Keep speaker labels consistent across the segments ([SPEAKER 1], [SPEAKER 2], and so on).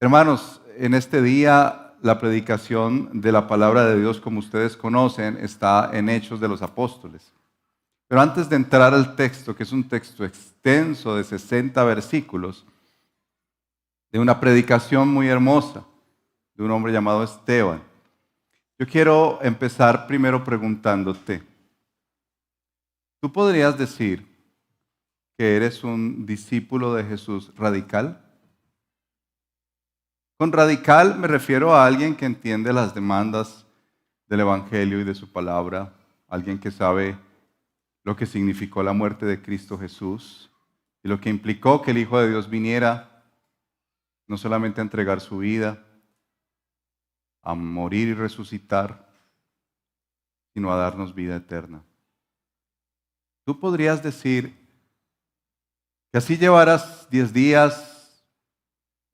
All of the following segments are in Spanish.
[SPEAKER 1] Hermanos, en este día la predicación de la palabra de Dios, como ustedes conocen, está en Hechos de los Apóstoles. Pero antes de entrar al texto, que es un texto extenso de 60 versículos, de una predicación muy hermosa de un hombre llamado Esteban, yo quiero empezar primero preguntándote, ¿tú podrías decir que eres un discípulo de Jesús radical? Con radical me refiero a alguien que entiende las demandas del Evangelio y de su palabra, alguien que sabe lo que significó la muerte de Cristo Jesús y lo que implicó que el Hijo de Dios viniera no solamente a entregar su vida, a morir y resucitar, sino a darnos vida eterna. Tú podrías decir que así llevarás 10 días,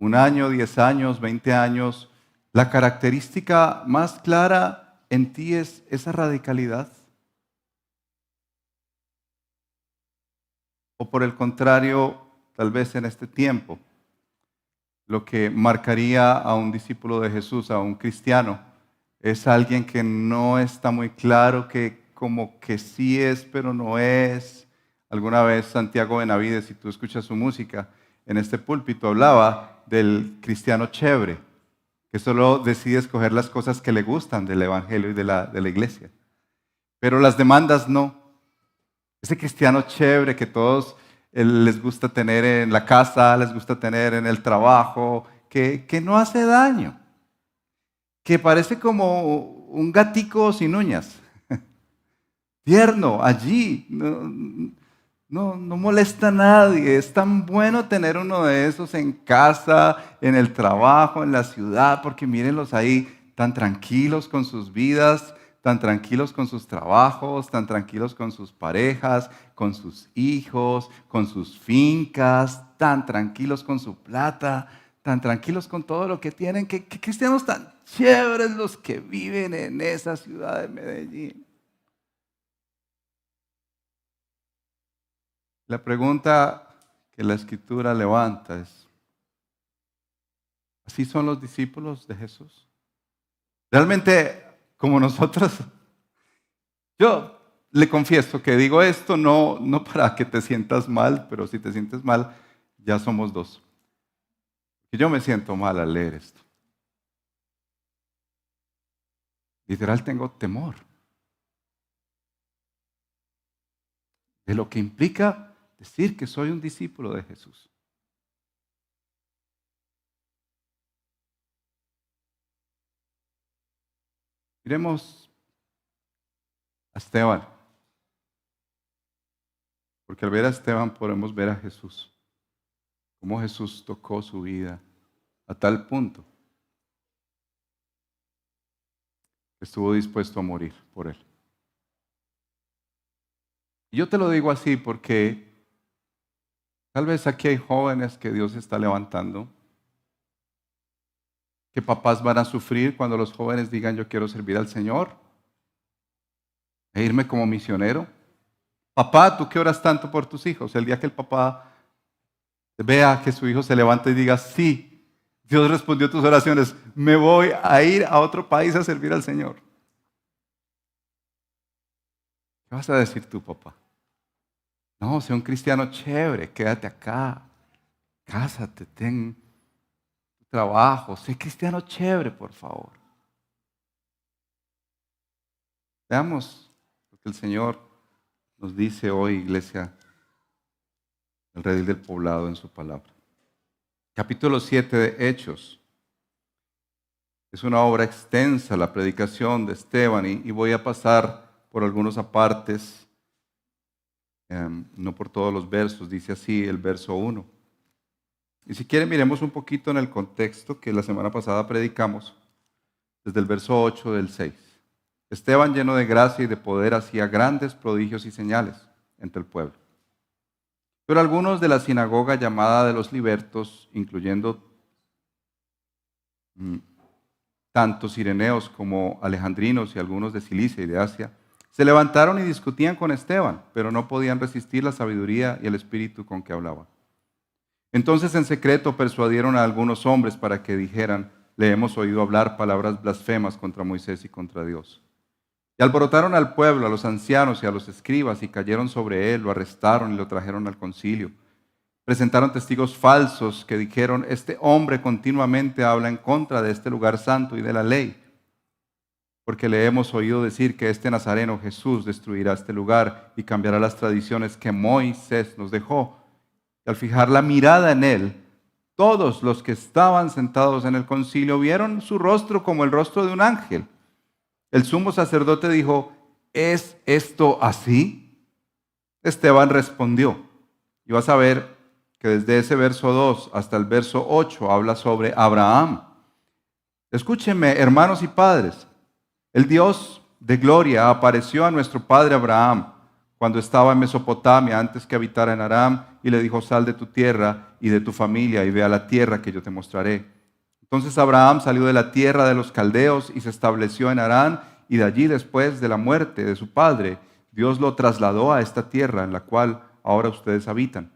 [SPEAKER 1] un año, 10 años, 20 años, la característica más clara en ti es esa radicalidad. O por el contrario, tal vez en este tiempo, lo que marcaría a un discípulo de Jesús, a un cristiano, es alguien que no está muy claro, que como que sí es, pero no es. Alguna vez Santiago Benavides, si tú escuchas su música, en este púlpito hablaba del cristiano chévere, que solo decide escoger las cosas que le gustan del Evangelio y de la iglesia. Pero las demandas no. Ese cristiano chévere que todos les gusta tener en la casa, les gusta tener en el trabajo, que no hace daño, que parece como un gatico sin uñas, tierno, allí, no molesta a nadie. Es tan bueno tener uno de esos en casa, en el trabajo, en la ciudad, porque mírenlos ahí tan tranquilos con sus vidas, tan tranquilos con sus trabajos, tan tranquilos con sus parejas, con sus hijos, con sus fincas, tan tranquilos con su plata, tan tranquilos con todo lo que tienen. ¿Qué cristianos tan chéveres los que viven en esa ciudad de Medellín? La pregunta que la Escritura levanta es, ¿así son los discípulos de Jesús? Realmente, como nosotros, yo le confieso que digo esto no para que te sientas mal, pero si te sientes mal, ya somos dos. Y yo me siento mal al leer esto. Literal tengo temor de lo que implica decir que soy un discípulo de Jesús. Miremos a Esteban, porque al ver a Esteban podemos ver a Jesús, cómo Jesús tocó su vida a tal punto que estuvo dispuesto a morir por él. Y yo te lo digo así porque tal vez aquí hay jóvenes que Dios está levantando, que papás van a sufrir cuando los jóvenes digan yo quiero servir al Señor e irme como misionero. Papá, tú que oras tanto por tus hijos, el día que el papá vea que su hijo se levanta y diga, sí, Dios respondió tus oraciones, me voy a ir a otro país a servir al Señor. ¿Qué vas a decir tú, papá? No, sé un cristiano chévere, quédate acá, cásate, ten tu trabajo, sé cristiano chévere, por favor. Veamos lo que el Señor nos dice hoy, iglesia, el redil del poblado en su palabra. Capítulo 7 de Hechos. Es una obra extensa, la predicación de Esteban, y voy a pasar por algunos apartes, no por todos los versos. Dice así el verso 1. Y si quieren, miremos un poquito en el contexto que la semana pasada predicamos, desde el verso 8 del 6. Esteban, lleno de gracia y de poder, hacía grandes prodigios y señales entre el pueblo. Pero algunos de la sinagoga llamada de los libertos, incluyendo tanto cireneos como alejandrinos y algunos de Cilicia y de Asia, se levantaron y discutían con Esteban, pero no podían resistir la sabiduría y el espíritu con que hablaba. Entonces en secreto persuadieron a algunos hombres para que dijeran: le hemos oído hablar palabras blasfemas contra Moisés y contra Dios. Y alborotaron al pueblo, a los ancianos y a los escribas, y cayeron sobre él, lo arrestaron y lo trajeron al concilio. Presentaron testigos falsos que dijeron: este hombre continuamente habla en contra de este lugar santo y de la ley, porque le hemos oído decir que este Nazareno Jesús destruirá este lugar y cambiará las tradiciones que Moisés nos dejó. Y al fijar la mirada en él, todos los que estaban sentados en el concilio vieron su rostro como el rostro de un ángel. El sumo sacerdote dijo: ¿es esto así? Esteban respondió. Y vas a ver que desde ese verso 2 hasta el verso 8 habla sobre Abraham. Escúchenme, hermanos y padres. El Dios de gloria apareció a nuestro padre Abraham cuando estaba en Mesopotamia, antes que habitara en Aram, y le dijo: sal de tu tierra y de tu familia y ve a la tierra que yo te mostraré. Entonces Abraham salió de la tierra de los caldeos y se estableció en Harán, y de allí, después de la muerte de su padre, Dios lo trasladó a esta tierra en la cual ahora ustedes habitan.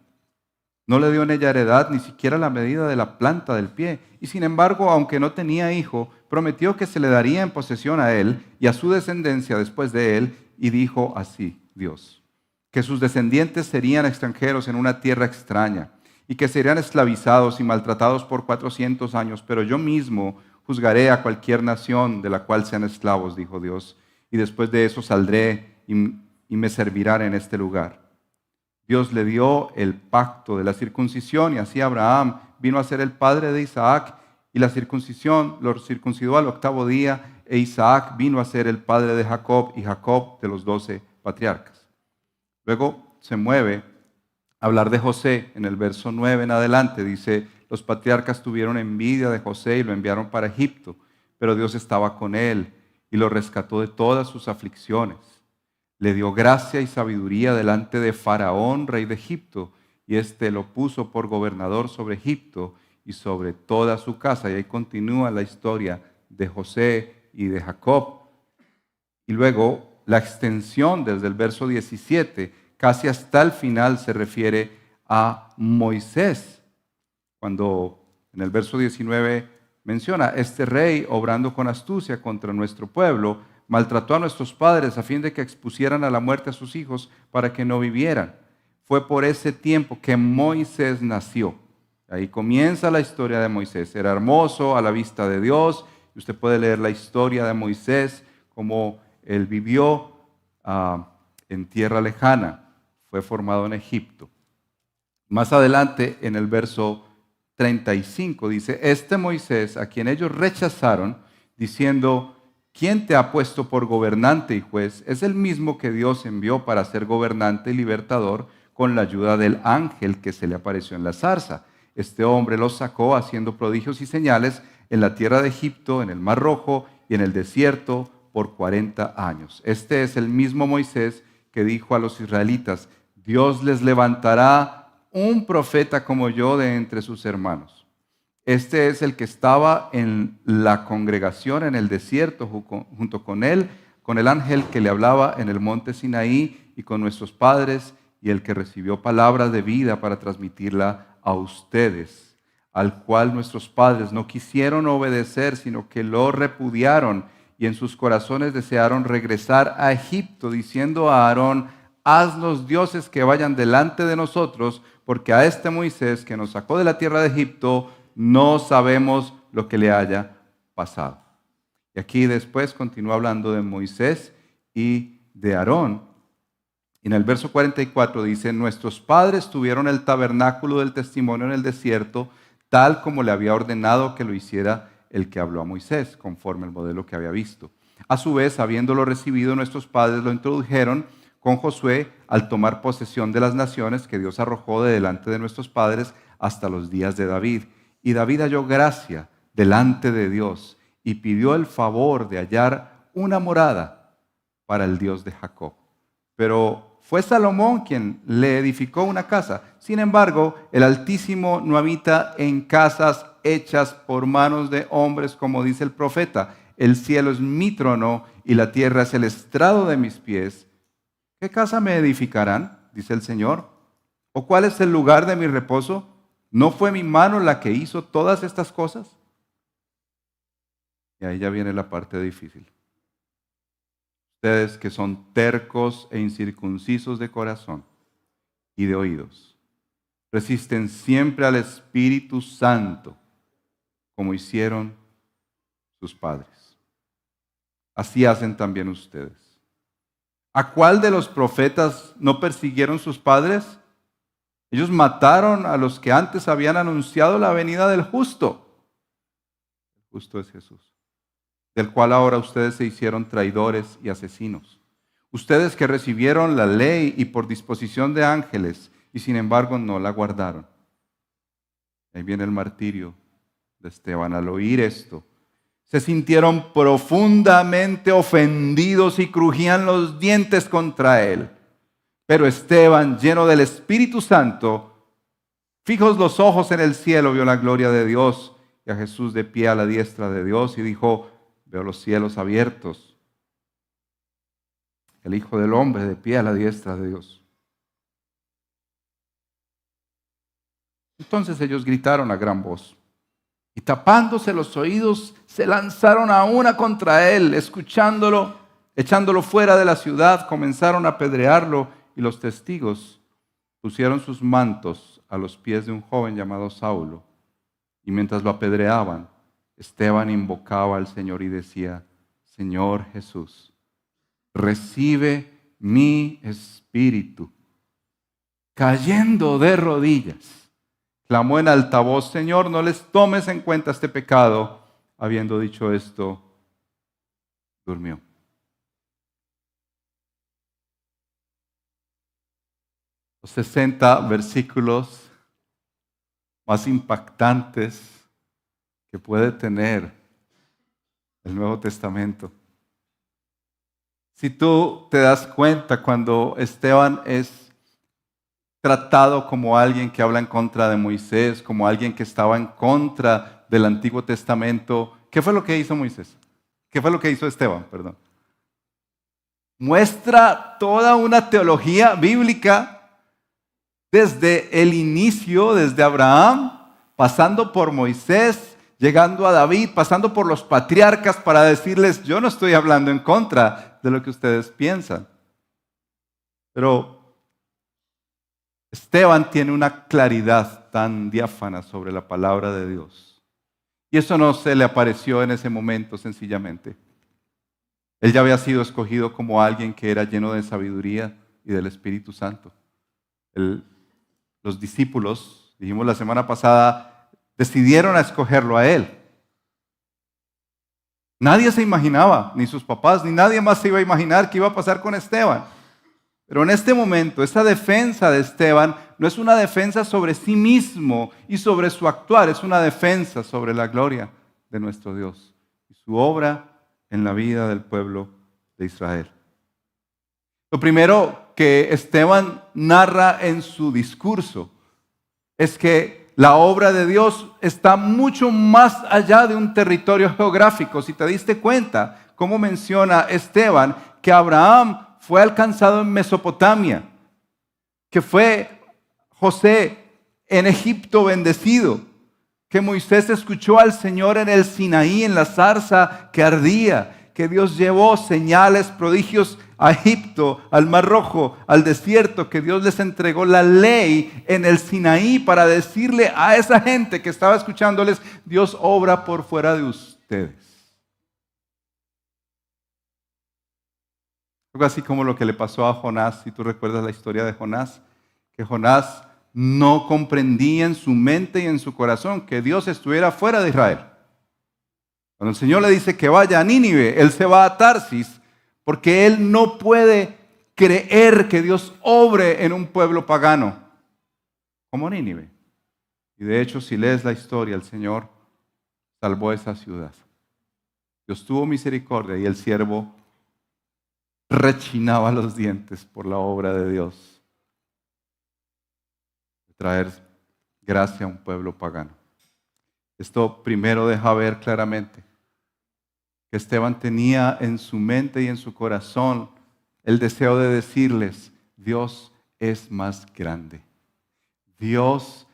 [SPEAKER 1] No le dio en ella heredad, ni siquiera la medida de la planta del pie. Y sin embargo, aunque no tenía hijo, prometió que se le daría en posesión a él y a su descendencia después de él, y dijo así Dios: que sus descendientes serían extranjeros en una tierra extraña, y que serían esclavizados y maltratados por 400 años, pero yo mismo juzgaré a cualquier nación de la cual sean esclavos, dijo Dios, y después de eso saldré y me servirán en este lugar. Dios le dio el pacto de la circuncisión, y así Abraham vino a ser el padre de Isaac, y la circuncisión lo circuncidó al 8º día, e Isaac vino a ser el padre de Jacob, y Jacob de los 12 patriarcas. Luego se mueve a hablar de José en el verso 9 en adelante. Dice: los patriarcas tuvieron envidia de José y lo enviaron para Egipto, pero Dios estaba con él y lo rescató de todas sus aflicciones. Le dio gracia y sabiduría delante de Faraón, rey de Egipto, y éste lo puso por gobernador sobre Egipto y sobre toda su casa. Y ahí continúa la historia de José y de Jacob. Y luego la extensión desde el verso 17 casi hasta el final se refiere a Moisés, cuando en el verso 19 menciona: este rey, obrando con astucia contra nuestro pueblo, maltrató a nuestros padres a fin de que expusieran a la muerte a sus hijos para que no vivieran. Fue por ese tiempo que Moisés nació. Ahí comienza la historia de Moisés. Era hermoso a la vista de Dios. Y usted puede leer la historia de Moisés, cómo él vivió en tierra lejana. Fue formado en Egipto. Más adelante, en el verso 35, dice: este Moisés, a quien ellos rechazaron, diciendo: ¿quién te ha puesto por gobernante y juez? Es el mismo que Dios envió para ser gobernante y libertador con la ayuda del ángel que se le apareció en la zarza. Este hombre los sacó haciendo prodigios y señales en la tierra de Egipto, en el Mar Rojo y en el desierto por 40 años. Este es el mismo Moisés que dijo a los israelitas: Dios les levantará un profeta como yo de entre sus hermanos. Este es el que estaba en la congregación en el desierto junto con él, con el ángel que le hablaba en el monte Sinaí y con nuestros padres, y el que recibió palabras de vida para transmitirla a ustedes, al cual nuestros padres no quisieron obedecer, sino que lo repudiaron, y en sus corazones desearon regresar a Egipto, diciendo a Aarón: haznos dioses que vayan delante de nosotros, porque a este Moisés que nos sacó de la tierra de Egipto no sabemos lo que le haya pasado. Y aquí después continúa hablando de Moisés y de Aarón. En el verso 44 dice: nuestros padres tuvieron el tabernáculo del testimonio en el desierto, tal como le había ordenado que lo hiciera el que habló a Moisés, conforme al modelo que había visto. A su vez, habiéndolo recibido, nuestros padres lo introdujeron con Josué al tomar posesión de las naciones que Dios arrojó de delante de nuestros padres hasta los días de David. Y David halló gracia delante de Dios y pidió el favor de hallar una morada para el Dios de Jacob. Pero fue Salomón quien le edificó una casa. Sin embargo, el Altísimo no habita en casas hechas por manos de hombres, como dice el profeta. El cielo es mi trono y la tierra es el estrado de mis pies. ¿Qué casa me edificarán?, dice el Señor. ¿O cuál es el lugar de mi reposo? ¿no fue mi mano la que hizo todas estas cosas? Y ahí ya viene la parte difícil. Ustedes que son tercos e incircuncisos de corazón y de oídos, resisten siempre al Espíritu Santo, como hicieron sus padres. Así hacen también ustedes. ¿A cuál de los profetas no persiguieron sus padres? Ellos mataron a los que antes habían anunciado la venida del justo. El justo es Jesús, del cual ahora ustedes se hicieron traidores y asesinos. Ustedes que recibieron la ley y por disposición de ángeles, y sin embargo no la guardaron. Ahí viene el martirio de Esteban. Al oír esto, se sintieron profundamente ofendidos y crujían los dientes contra él. Pero Esteban, lleno del Espíritu Santo, fijos los ojos en el cielo, vio la gloria de Dios y a Jesús de pie a la diestra de Dios y dijo: veo los cielos abiertos, el Hijo del Hombre de pie a la diestra de Dios. Entonces ellos gritaron a gran voz y tapándose los oídos se lanzaron a una contra él, echándolo fuera de la ciudad, comenzaron a apedrearlo y los testigos pusieron sus mantos a los pies de un joven llamado Saulo. Y mientras lo apedreaban, Esteban invocaba al Señor y decía: Señor Jesús, recibe mi espíritu. Cayendo de rodillas, clamó en alta voz: Señor, no les tomes en cuenta este pecado. Habiendo dicho esto, durmió. Los 60 versículos más impactantes que puede tener el Nuevo Testamento. Si tú te das cuenta, cuando Esteban es tratado como alguien que habla en contra de Moisés, como alguien que estaba en contra del Antiguo Testamento, ¿qué fue lo que hizo Moisés? ¿Qué fue lo que hizo Esteban? Perdón. Muestra toda una teología bíblica desde el inicio, desde Abraham, pasando por Moisés, llegando a David, pasando por los patriarcas, para decirles: yo no estoy hablando en contra de lo que ustedes piensan. Pero Esteban tiene una claridad tan diáfana sobre la palabra de Dios. Y eso no se le apareció en ese momento sencillamente. Él ya había sido escogido como alguien que era lleno de sabiduría y del Espíritu Santo. Los discípulos, dijimos la semana pasada, decidieron a escogerlo a él. Nadie se imaginaba, ni sus papás, ni nadie más se iba a imaginar qué iba a pasar con Esteban. Pero en este momento, esa defensa de Esteban no es una defensa sobre sí mismo y sobre su actuar, es una defensa sobre la gloria de nuestro Dios y su obra en la vida del pueblo de Israel. Lo primero que Esteban narra en su discurso es que la obra de Dios está mucho más allá de un territorio geográfico. Si te diste cuenta, cómo menciona Esteban que Abraham fue alcanzado en Mesopotamia, que fue José en Egipto bendecido, que Moisés escuchó al Señor en el Sinaí, en la zarza que ardía, que Dios llevó señales, prodigios a Egipto, al Mar Rojo, al desierto, que Dios les entregó la ley en el Sinaí para decirle a esa gente que estaba escuchándoles: Dios obra por fuera de ustedes. Algo así como lo que le pasó a Jonás, si tú recuerdas la historia de Jonás, que Jonás no comprendía en su mente y en su corazón que Dios estuviera fuera de Israel. Cuando el Señor le dice que vaya a Nínive, él se va a Tarsis porque él no puede creer que Dios obre en un pueblo pagano como Nínive. Y de hecho, si lees la historia, el Señor salvó esa ciudad. Dios tuvo misericordia y el siervo rechinaba los dientes por la obra de Dios de traer gracia a un pueblo pagano. Esto primero deja ver claramente que Esteban tenía en su mente y en su corazón el deseo de decirles: Dios es más grande. Dios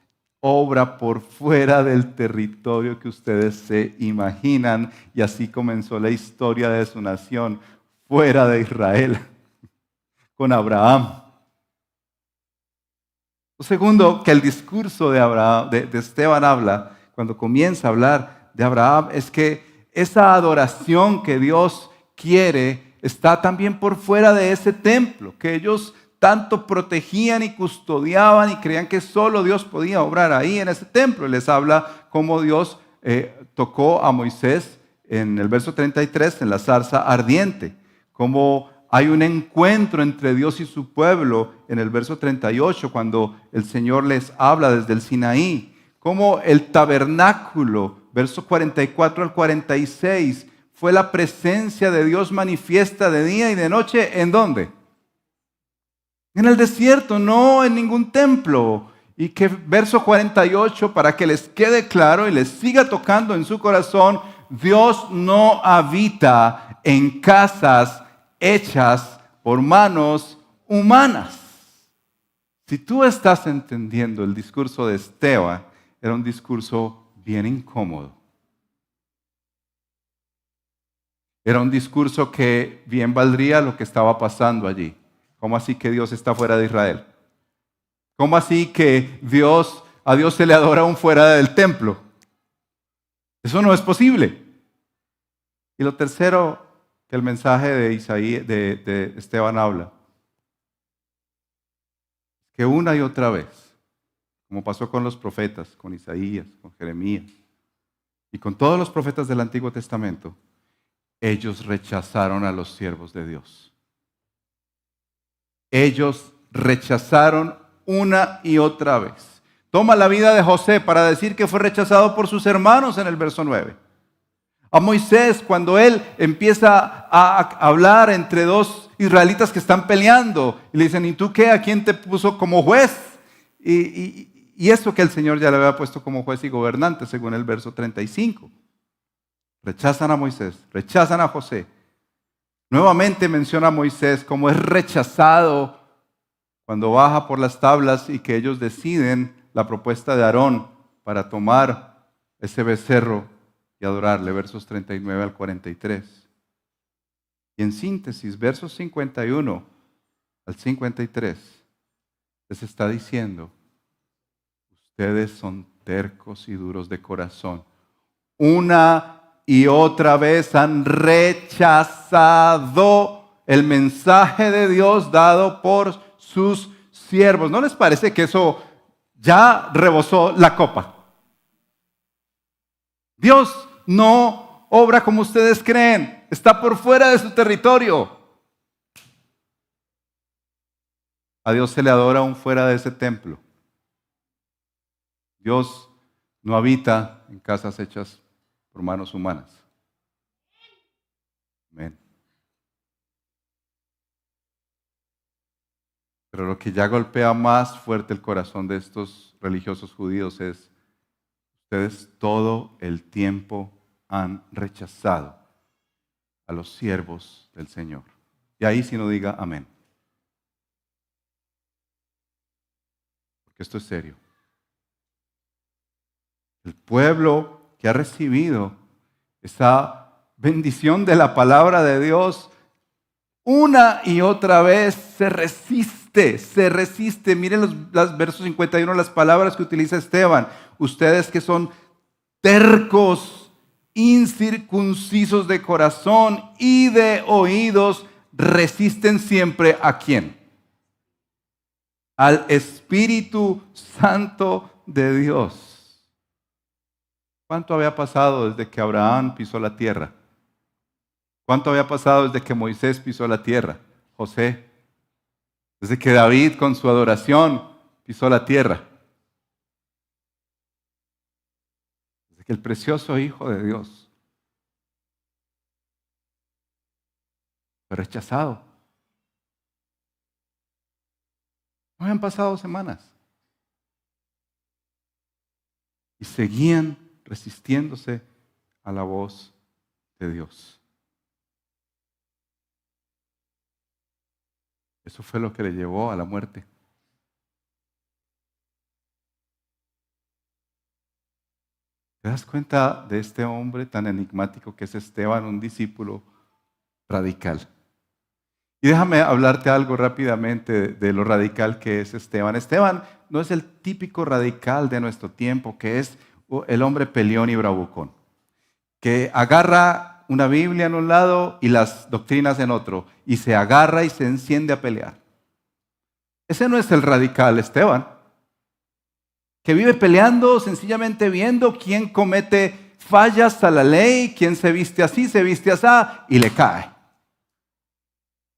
[SPEAKER 1] obra por fuera del territorio que ustedes se imaginan. Y así comenzó la historia de su nación, fuera de Israel, con Abraham. Lo segundo que el discurso de Esteban habla, cuando comienza a hablar de Abraham, es que esa adoración que Dios quiere está también por fuera de ese templo, que ellos tanto protegían y custodiaban y creían que solo Dios podía obrar ahí en ese templo. Les habla cómo Dios tocó a Moisés en el verso 33 en la zarza ardiente, cómo hay un encuentro entre Dios y su pueblo en el verso 38, cuando el Señor les habla desde el Sinaí. Como el tabernáculo, verso 44 al 46, fue la presencia de Dios manifiesta de día y de noche. ¿En dónde? En el desierto, no en ningún templo. Y que verso 48, para que les quede claro y les siga tocando en su corazón, Dios no habita en casas hechas por manos humanas. Si tú estás entendiendo el discurso de Esteban, era un discurso bien incómodo. Era un discurso que bien valdría lo que estaba pasando allí. ¿Cómo así que Dios está fuera de Israel? ¿Cómo así que a Dios se le adora aún fuera del templo? Eso no es posible. Y lo tercero que el mensaje de Esteban habla, que una y otra vez, como pasó con los profetas, con Isaías, con Jeremías y con todos los profetas del Antiguo Testamento, ellos rechazaron a los siervos de Dios. Ellos rechazaron una y otra vez. Toma la vida de José para decir que fue rechazado por sus hermanos en el verso 9. A Moisés, cuando él empieza a hablar entre dos israelitas que están peleando, y le dicen, ¿y tú qué? ¿A quién te puso como juez? Y eso que el Señor ya le había puesto como juez y gobernante, según el verso 35. Rechazan a Moisés, rechazan a José. Nuevamente menciona a Moisés como es rechazado cuando baja por las tablas y que ellos deciden la propuesta de Aarón para tomar ese becerro y adorarle, versos 39 al 43. Y en síntesis, versos 51 al 53, les está diciendo, ustedes son tercos y duros de corazón. Una y otra vez han rechazado el mensaje de Dios dado por sus siervos. ¿No les parece que eso ya rebosó la copa? Dios no obra como ustedes creen, está por fuera de su territorio. A Dios se le adora aún fuera de ese templo. Dios no habita en casas hechas por manos humanas. Amén. Pero lo que ya golpea más fuerte el corazón de estos religiosos judíos es, ustedes todo el tiempo han rechazado a los siervos del Señor. Y ahí sí no diga amén. Porque esto es serio. El pueblo que ha recibido esa bendición de la palabra de Dios, una y otra vez se resiste. Miren los versos 51, las palabras que utiliza Esteban. Ustedes que son tercos, incircuncisos de corazón y de oídos, resisten siempre ¿a quién? Al Espíritu Santo de Dios. ¿Cuánto había pasado desde que Abraham pisó la tierra? ¿Cuánto había pasado desde que Moisés pisó la tierra? José. Desde que David con su adoración pisó la tierra. Desde que el precioso Hijo de Dios fue rechazado. No habían pasado semanas. Y seguían resistiéndose a la voz de Dios. Eso fue lo que le llevó a la muerte. ¿Te das cuenta de este hombre tan enigmático que es Esteban, un discípulo radical? Y déjame hablarte algo rápidamente de lo radical que es Esteban. Esteban no es el típico radical de nuestro tiempo, que es el hombre peleón y bravucón, que agarra una Biblia en un lado y las doctrinas en otro, y se agarra y se enciende a pelear. Ese no es el radical Esteban, que vive peleando, sencillamente viendo quién comete fallas a la ley, quién se viste así, se viste así, y le cae.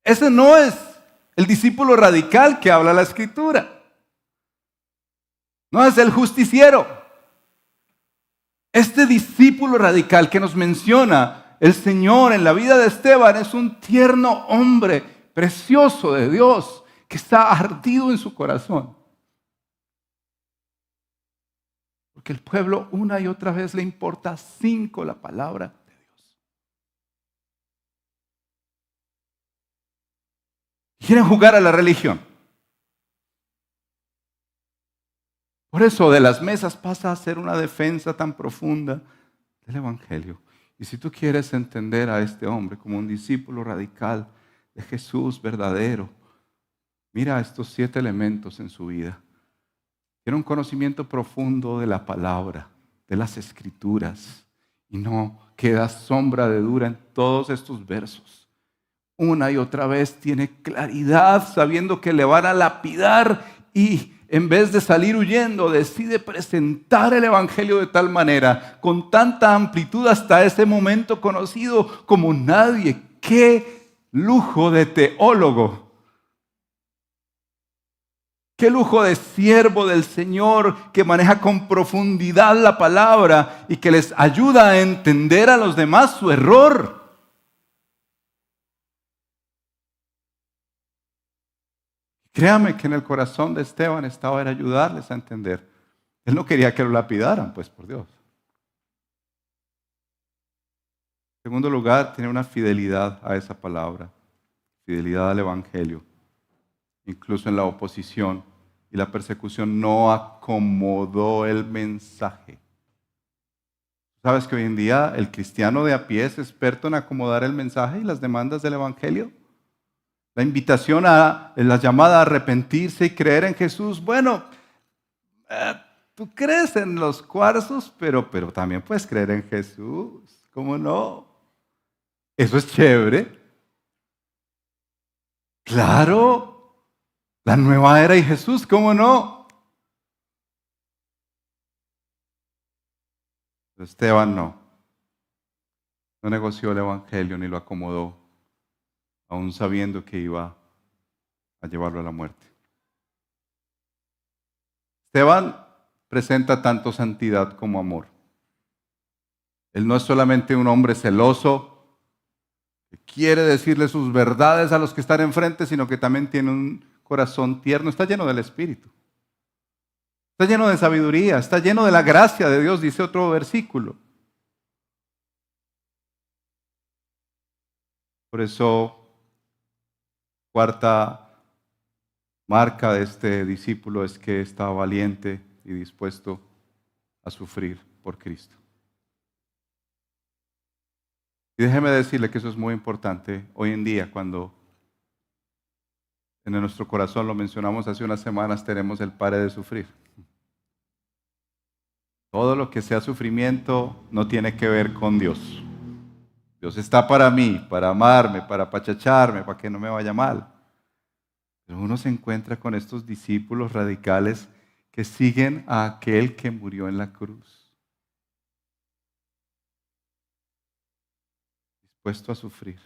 [SPEAKER 1] Ese no es el discípulo radical que habla la Escritura. No es el justiciero. Este discípulo radical que nos menciona el Señor en la vida de Esteban es un tierno hombre precioso de Dios que está ardido en su corazón. Porque el pueblo una y otra vez le importa 5 la palabra de Dios. Quieren jugar a la religión. Por eso de las mesas pasa a ser una defensa tan profunda del Evangelio. Y si tú quieres entender a este hombre como un discípulo radical de Jesús verdadero, mira estos 7 elementos en su vida. Tiene un conocimiento profundo de la palabra, de las Escrituras, y no queda sombra de duda en todos estos versos. Una y otra vez tiene claridad, sabiendo que le van a lapidar, y en vez de salir huyendo, decide presentar el Evangelio de tal manera, con tanta amplitud hasta ese momento conocido como nadie. ¡Qué lujo de teólogo! ¡Qué lujo de siervo del Señor que maneja con profundidad la palabra y que les ayuda a entender a los demás su error! Créame que en el corazón de Esteban estaba en ayudarles a entender. Él no quería que lo lapidaran, pues, por Dios. En segundo lugar, tiene una fidelidad a esa palabra, fidelidad al Evangelio. Incluso en la oposición y la persecución no acomodó el mensaje. ¿Sabes que hoy en día el cristiano de a pie es experto en acomodar el mensaje y las demandas del Evangelio? La invitación la llamada a arrepentirse y creer en Jesús. Bueno, tú crees en los cuarzos, pero también puedes creer en Jesús. ¿Cómo no? Eso es chévere. Claro, la nueva era y Jesús, ¿cómo no? Esteban no negoció el Evangelio ni lo acomodó, aún sabiendo que iba a llevarlo a la muerte. Esteban presenta tanto santidad como amor. Él no es solamente un hombre celoso que quiere decirle sus verdades a los que están enfrente, sino que también tiene un corazón tierno, está lleno del Espíritu. Está lleno de sabiduría, está lleno de la gracia de Dios, dice otro versículo. Por eso, cuarta marca de este discípulo es que está valiente y dispuesto a sufrir por Cristo. Y déjeme decirle que eso es muy importante hoy en día, cuando en nuestro corazón, lo mencionamos hace unas semanas, tenemos el pare de sufrir. Todo lo que sea sufrimiento no tiene que ver con Dios. Dios está para mí, para amarme, para apachacharme, para que no me vaya mal. Pero uno se encuentra con estos discípulos radicales que siguen a aquel que murió en la cruz, dispuesto a sufrir.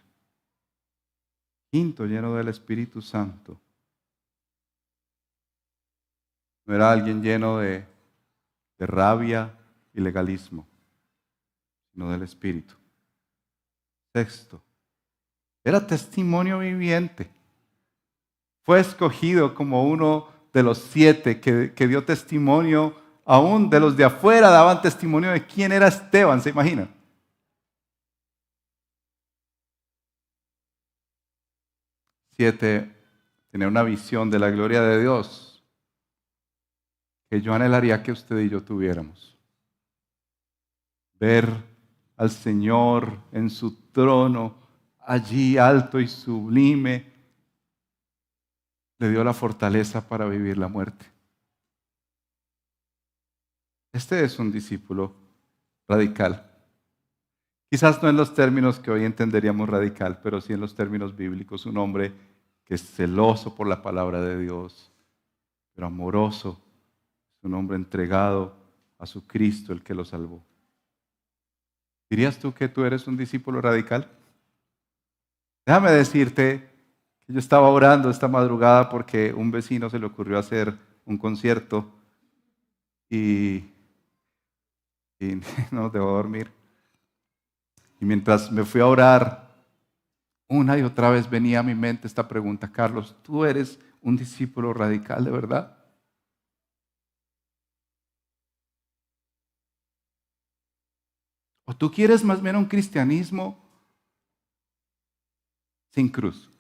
[SPEAKER 1] Quinto, lleno del Espíritu Santo. No era alguien lleno de rabia y legalismo, sino del Espíritu. Sexto, era testimonio viviente. Fue escogido como uno de los 7 que dio testimonio, aún de los de afuera daban testimonio de quién era Esteban, ¿se imaginan? Siete, tener una visión de la gloria de Dios que yo anhelaría que usted y yo tuviéramos. ver al Señor en su trono, allí alto y sublime, le dio la fortaleza para vivir la muerte. Este es un discípulo radical. Quizás no en los términos que hoy entenderíamos radical, pero sí en los términos bíblicos. Un hombre que es celoso por la palabra de Dios, pero amoroso. Es un hombre entregado a su Cristo, el que lo salvó. ¿Dirías tú que tú eres un discípulo radical? Déjame decirte que yo estaba orando esta madrugada porque un vecino se le ocurrió hacer un concierto y no debo dormir. Y mientras me fui a orar, una y otra vez venía a mi mente esta pregunta: Carlos, ¿tú eres un discípulo radical de verdad? ¿O tú quieres más bien un cristianismo sin cruz?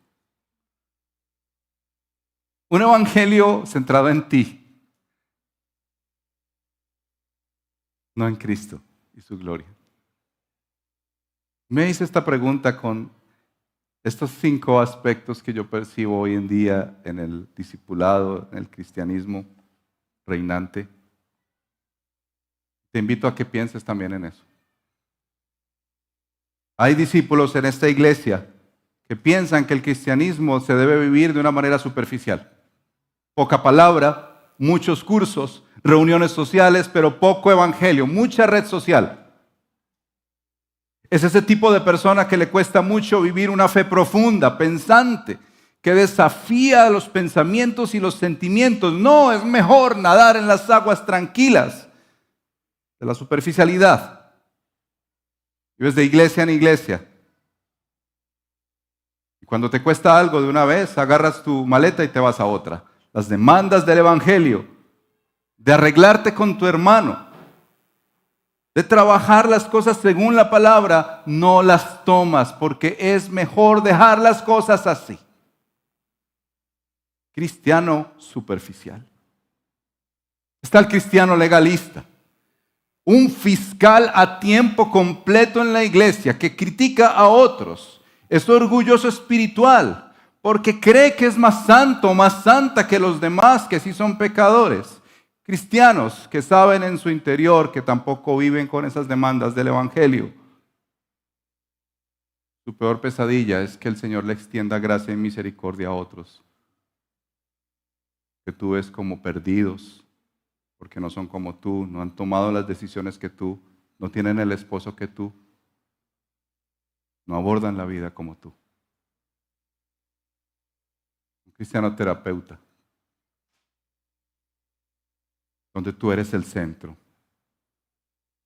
[SPEAKER 1] Un evangelio centrado en ti, no en Cristo y su gloria. Me hice esta pregunta con estos 5 aspectos que yo percibo hoy en día en el discipulado, en el cristianismo reinante. Te invito a que pienses también en eso. Hay discípulos en esta iglesia que piensan que el cristianismo se debe vivir de una manera superficial. Poca palabra, muchos cursos, reuniones sociales, pero poco evangelio, mucha red social. Es ese tipo de persona que le cuesta mucho vivir una fe profunda, pensante, que desafía los pensamientos y los sentimientos. No, es mejor nadar en las aguas tranquilas de la superficialidad. Vives de iglesia en iglesia. Y cuando te cuesta algo de una vez, agarras tu maleta y te vas a otra. Las demandas del evangelio, de arreglarte con tu hermano, de trabajar las cosas según la palabra, no las tomas porque es mejor dejar las cosas así. Cristiano superficial. Está el cristiano legalista. Un fiscal a tiempo completo en la iglesia que critica a otros. Es orgulloso espiritual porque cree que es más santo o más santa que los demás que sí son pecadores. Cristianos que saben en su interior que tampoco viven con esas demandas del evangelio. Su peor pesadilla es que el Señor le extienda gracia y misericordia a otros que tú ves como perdidos, porque no son como tú, no han tomado las decisiones que tú, no tienen el esposo que tú, no abordan la vida como tú. Un cristiano terapeuta, donde tú eres el centro,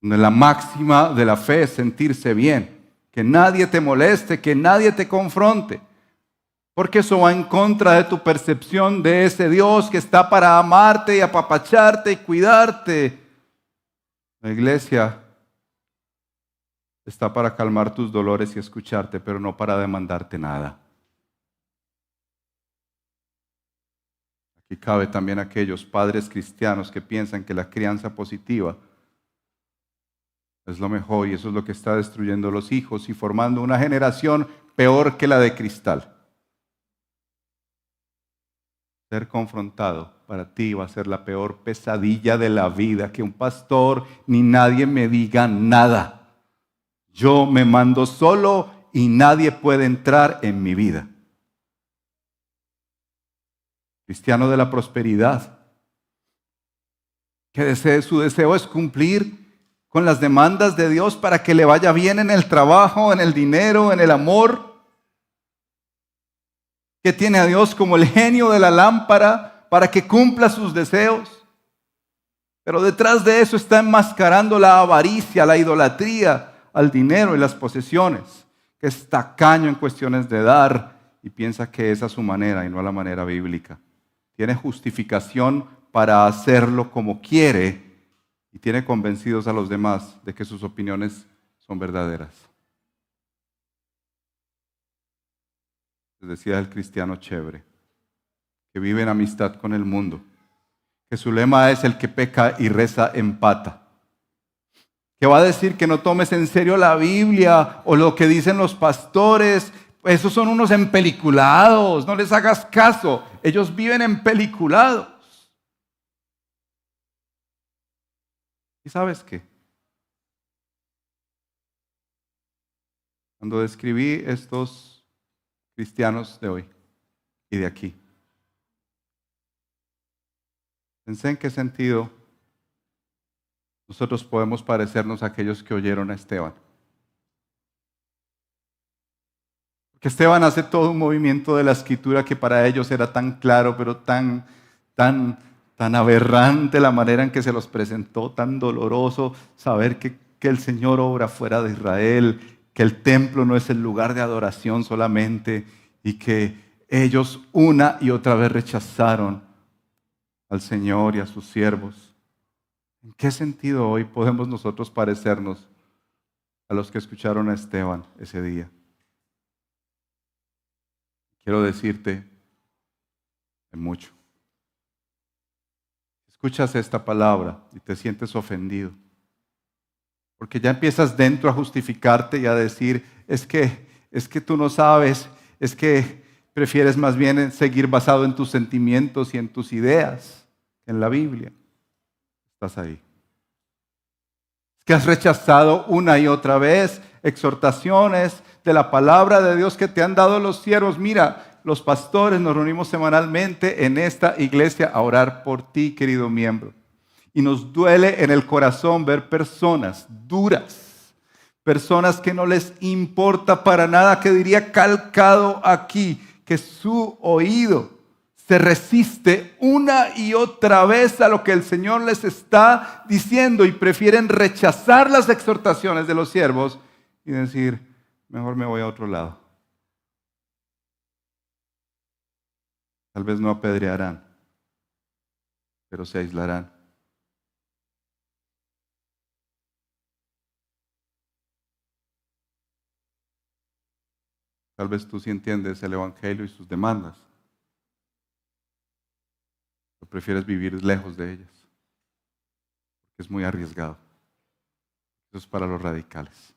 [SPEAKER 1] donde la máxima de la fe es sentirse bien, que nadie te moleste, que nadie te confronte, porque eso va en contra de tu percepción de ese Dios que está para amarte y apapacharte y cuidarte. La iglesia está para calmar tus dolores y escucharte, pero no para demandarte nada. Aquí cabe también aquellos padres cristianos que piensan que la crianza positiva es lo mejor y eso es lo que está destruyendo los hijos y formando una generación peor que la de cristal. Ser confrontado para ti va a ser la peor pesadilla de la vida, que un pastor ni nadie me diga nada. Yo me mando solo y nadie puede entrar en mi vida. Cristiano de la prosperidad, que su deseo es cumplir con las demandas de Dios para que le vaya bien en el trabajo, en el dinero, en el amor, que tiene a Dios como el genio de la lámpara para que cumpla sus deseos. Pero detrás de eso está enmascarando la avaricia, la idolatría al dinero y las posesiones, que es tacaño en cuestiones de dar y piensa que esa es su manera y no la manera bíblica. Tiene justificación para hacerlo como quiere y tiene convencidos a los demás de que sus opiniones son verdaderas. Decía el cristiano chévere, que vive en amistad con el mundo, que su lema es: el que peca y reza empata. que va a decir que no tomes en serio la Biblia o lo que dicen los pastores. Esos son unos empeliculados, no les hagas caso. Ellos viven empeliculados. ¿Y sabes qué? Cuando describí estos cristianos de hoy y de aquí, pensé en qué sentido nosotros podemos parecernos a aquellos que oyeron a Esteban. Porque Esteban hace todo un movimiento de la escritura que para ellos era tan claro, pero tan aberrante la manera en que se los presentó, tan doloroso saber que el Señor obra fuera de Israel, que el templo no es el lugar de adoración solamente y que ellos una y otra vez rechazaron al Señor y a sus siervos. ¿En qué sentido hoy podemos nosotros parecernos a los que escucharon a Esteban ese día? Quiero decirte en mucho. Escuchas esta palabra y te sientes ofendido, porque ya empiezas dentro a justificarte y a decir, es que tú no sabes, es que prefieres más bien seguir basado en tus sentimientos y en tus ideas que en la Biblia. Estás ahí. Es que has rechazado una y otra vez exhortaciones de la palabra de Dios que te han dado los siervos. Mira, los pastores nos reunimos semanalmente en esta iglesia a orar por ti, querido miembro. Y nos duele en el corazón ver personas duras, personas que no les importa para nada, que diría calcado aquí, que su oído se resiste una y otra vez a lo que el Señor les está diciendo y prefieren rechazar las exhortaciones de los siervos y decir, mejor me voy a otro lado. Tal vez no apedrearán, pero se aislarán. Tal vez tú sí entiendes el Evangelio y sus demandas, pero prefieres vivir lejos de ellas, porque es muy arriesgado. Eso es para los radicales.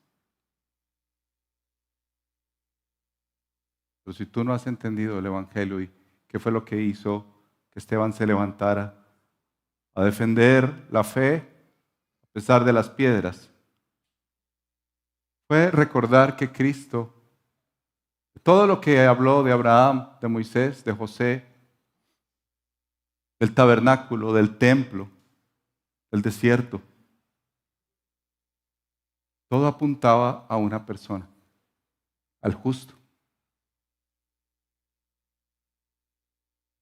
[SPEAKER 1] Pero si tú no has entendido el Evangelio y qué fue lo que hizo que Esteban se levantara a defender la fe a pesar de las piedras, fue recordar que Cristo, todo lo que habló de Abraham, de Moisés, de José, del tabernáculo, del templo, del desierto, todo apuntaba a una persona, al justo.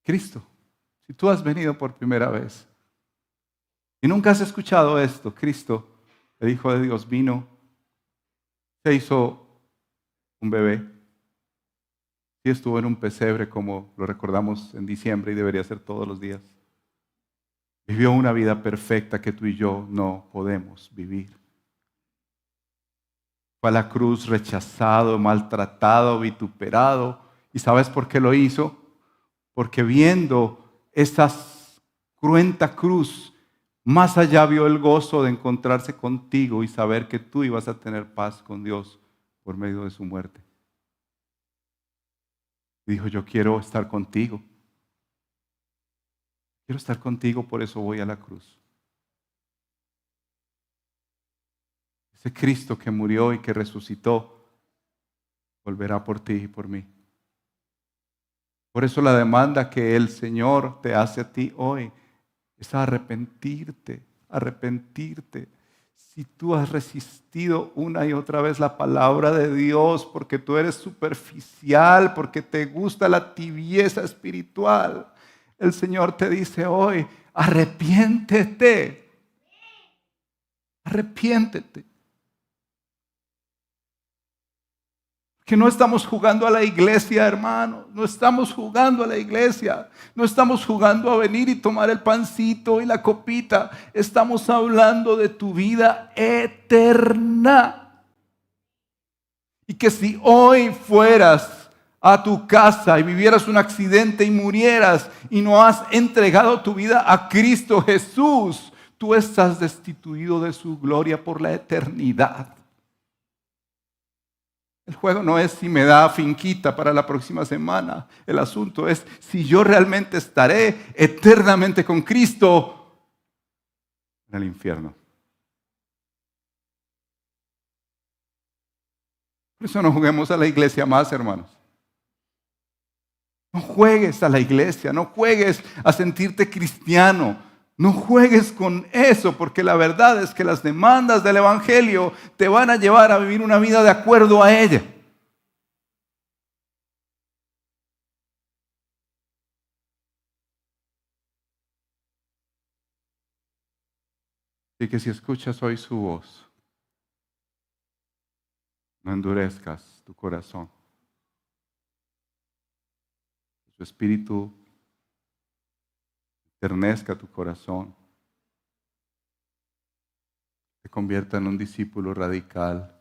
[SPEAKER 1] Cristo. Si tú has venido por primera vez y nunca has escuchado esto, Cristo, el Hijo de Dios, vino, se hizo un bebé. Sí estuvo en un pesebre como lo recordamos en diciembre y debería ser todos los días. Vivió una vida perfecta que tú y yo no podemos vivir. Fue a la cruz rechazado, maltratado, vituperado. ¿Y sabes por qué lo hizo? Porque viendo esa cruenta cruz, más allá vio el gozo de encontrarse contigo y saber que tú ibas a tener paz con Dios por medio de su muerte. Y dijo, yo quiero estar contigo. Quiero estar contigo, por eso voy a la cruz. Ese Cristo que murió y que resucitó, volverá por ti y por mí. Por eso la demanda que el Señor te hace a ti hoy es arrepentirte. Si tú has resistido una y otra vez la palabra de Dios porque tú eres superficial, porque te gusta la tibieza espiritual, el Señor te dice hoy, arrepiéntete. Que no estamos jugando a la iglesia, hermano. No estamos jugando a la iglesia. No estamos jugando a venir y tomar el pancito y la copita. Estamos hablando de tu vida eterna. Y que si hoy fueras a tu casa y vivieras un accidente y murieras y no has entregado tu vida a Cristo Jesús, tú estás destituido de su gloria por la eternidad. El juego no es si me da finquita para la próxima semana. El asunto es si yo realmente estaré eternamente con Cristo en el infierno. Por eso no juguemos a la iglesia más, hermanos. No juegues a la iglesia, no juegues a sentirte cristiano. No juegues con eso, porque la verdad es que las demandas del Evangelio te van a llevar a vivir una vida de acuerdo a ella. Así que si escuchas hoy su voz, no endurezcas tu corazón. Su espíritu enternezca tu corazón, te convierta en un discípulo radical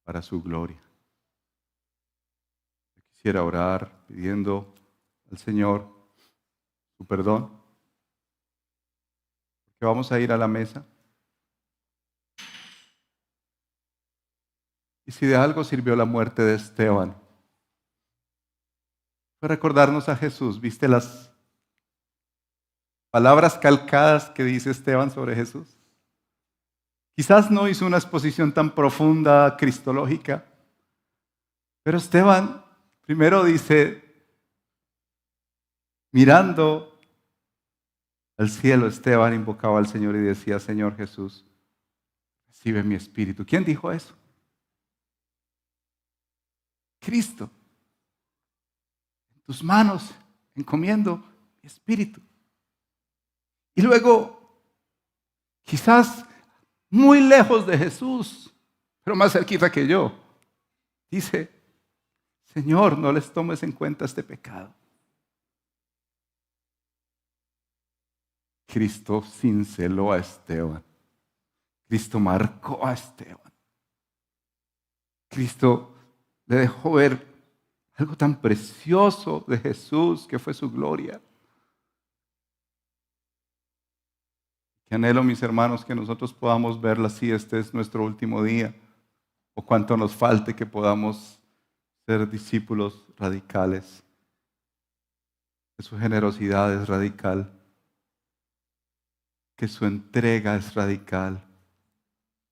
[SPEAKER 1] para su gloria. Yo quisiera orar pidiendo al Señor su perdón, porque vamos a ir a la mesa. Y si de algo sirvió la muerte de Esteban, fue recordarnos a Jesús. ¿Viste las palabras calcadas que dice Esteban sobre Jesús? Quizás no hizo una exposición tan profunda cristológica, pero Esteban primero dice, mirando al cielo, Esteban invocaba al Señor y decía, Señor Jesús, recibe mi espíritu. ¿Quién dijo eso? Cristo. En tus manos encomiendo mi espíritu. Y luego, quizás muy lejos de Jesús, pero más cerquita que yo, dice, Señor, no les tomes en cuenta este pecado. Cristo cinceló a Esteban. Cristo marcó a Esteban. Cristo le dejó ver algo tan precioso de Jesús que fue su gloria. Que anhelo, mis hermanos, que nosotros podamos verla así. Este es nuestro último día. O cuanto nos falte que podamos ser discípulos radicales. Que su generosidad es radical. Que su entrega es radical.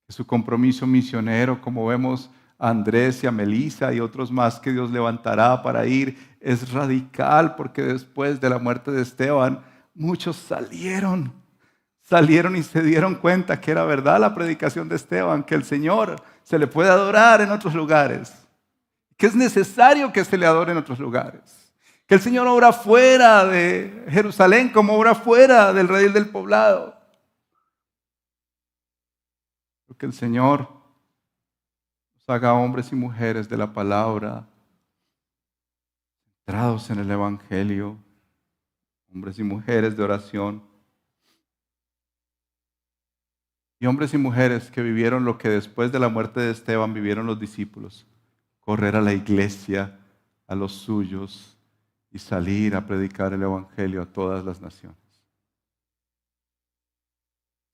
[SPEAKER 1] Que su compromiso misionero, como vemos a Andrés y a Melissa y otros más que Dios levantará para ir, es radical, porque después de la muerte de Esteban, muchos salieron y se dieron cuenta que era verdad la predicación de Esteban, que el Señor se le puede adorar en otros lugares, que es necesario que se le adore en otros lugares, que el Señor obra fuera de Jerusalén como obra fuera del redil del poblado. Que el Señor nos haga hombres y mujeres de la palabra, centrados en el Evangelio, hombres y mujeres de oración, y hombres y mujeres que vivieron lo que después de la muerte de Esteban vivieron los discípulos, correr a la iglesia, a los suyos, y salir a predicar el Evangelio a todas las naciones.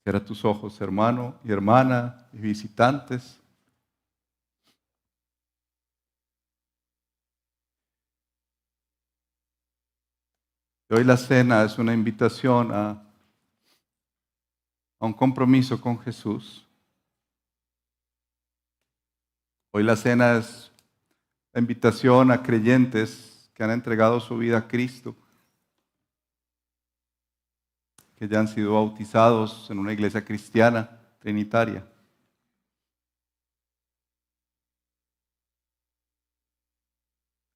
[SPEAKER 1] Cierra tus ojos, hermano y hermana y visitantes. Hoy la cena es una invitación a un compromiso con Jesús. Hoy la cena es la invitación a creyentes que han entregado su vida a Cristo, que ya han sido bautizados en una iglesia cristiana trinitaria.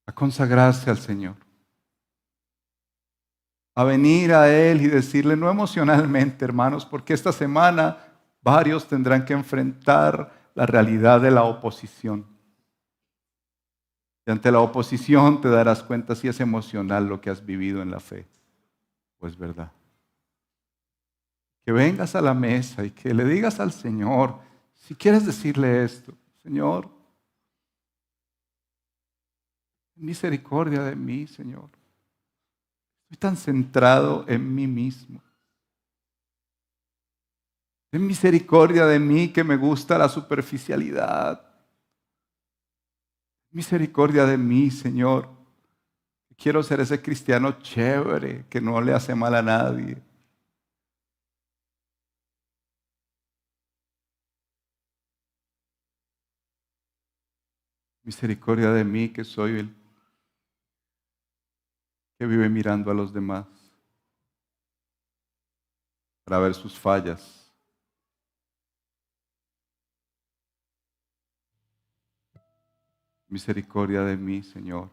[SPEAKER 1] A consagrarse al Señor. A venir a Él y decirle, no emocionalmente, hermanos, porque esta semana varios tendrán que enfrentar la realidad de la oposición. Y ante la oposición te darás cuenta si es emocional lo que has vivido en la fe. Pues verdad. Que vengas a la mesa y que le digas al Señor, si quieres decirle esto, Señor, misericordia de mí, Señor. Estoy tan centrado en mí mismo. Ten misericordia de mí que me gusta la superficialidad. Misericordia de mí, Señor. Quiero ser ese cristiano chévere que no le hace mal a nadie. Misericordia de mí que soy el que vive mirando a los demás para ver sus fallas. Misericordia de mí, Señor.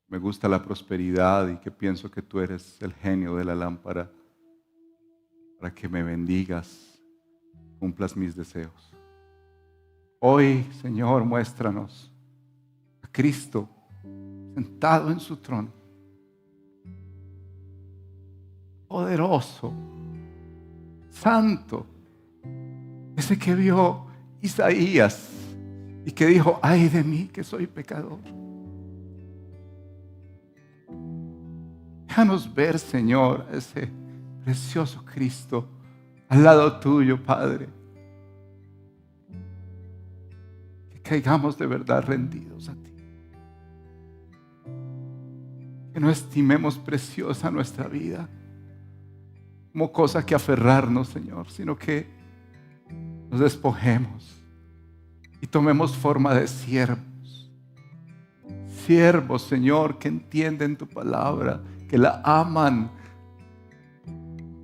[SPEAKER 1] Me gusta la prosperidad y que pienso que tú eres el genio de la lámpara para que me bendigas, cumplas mis deseos. Hoy, Señor, muéstranos a Cristo sentado en su trono, poderoso, santo, ese que vio Isaías y que dijo: ay de mí que soy pecador. Déjanos ver, Señor, ese precioso Cristo al lado tuyo, Padre. Que caigamos de verdad rendidos a ti. Que no estimemos preciosa nuestra vida como cosa que aferrarnos, Señor, sino que nos despojemos y tomemos forma de siervos. Siervos, Señor, que entienden tu palabra, que la aman,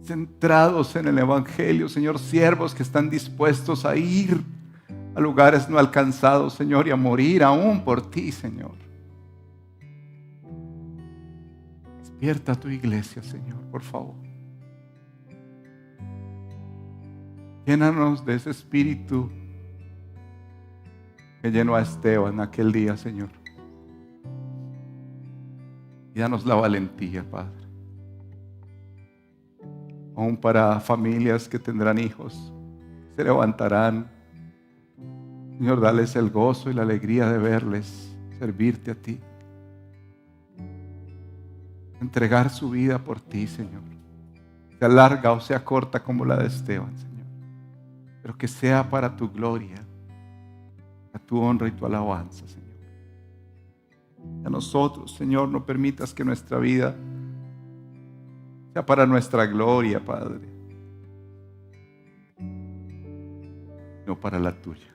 [SPEAKER 1] centrados en el Evangelio, Señor. Siervos que están dispuestos a ir a lugares no alcanzados, Señor, y a morir aún por ti, Señor. Despierta tu iglesia, Señor, por favor. Llénanos de ese espíritu que llenó a Esteban aquel día, Señor. Y danos la valentía, Padre. Aún para familias que tendrán hijos, se levantarán. Señor, dales el gozo y la alegría de verles servirte a ti. Entregar su vida por ti, Señor. Sea larga o sea corta como la de Esteban, Señor. Pero que sea para tu gloria, a tu honra y tu alabanza, Señor. A nosotros, Señor, no permitas que nuestra vida sea para nuestra gloria, Padre, no para la tuya.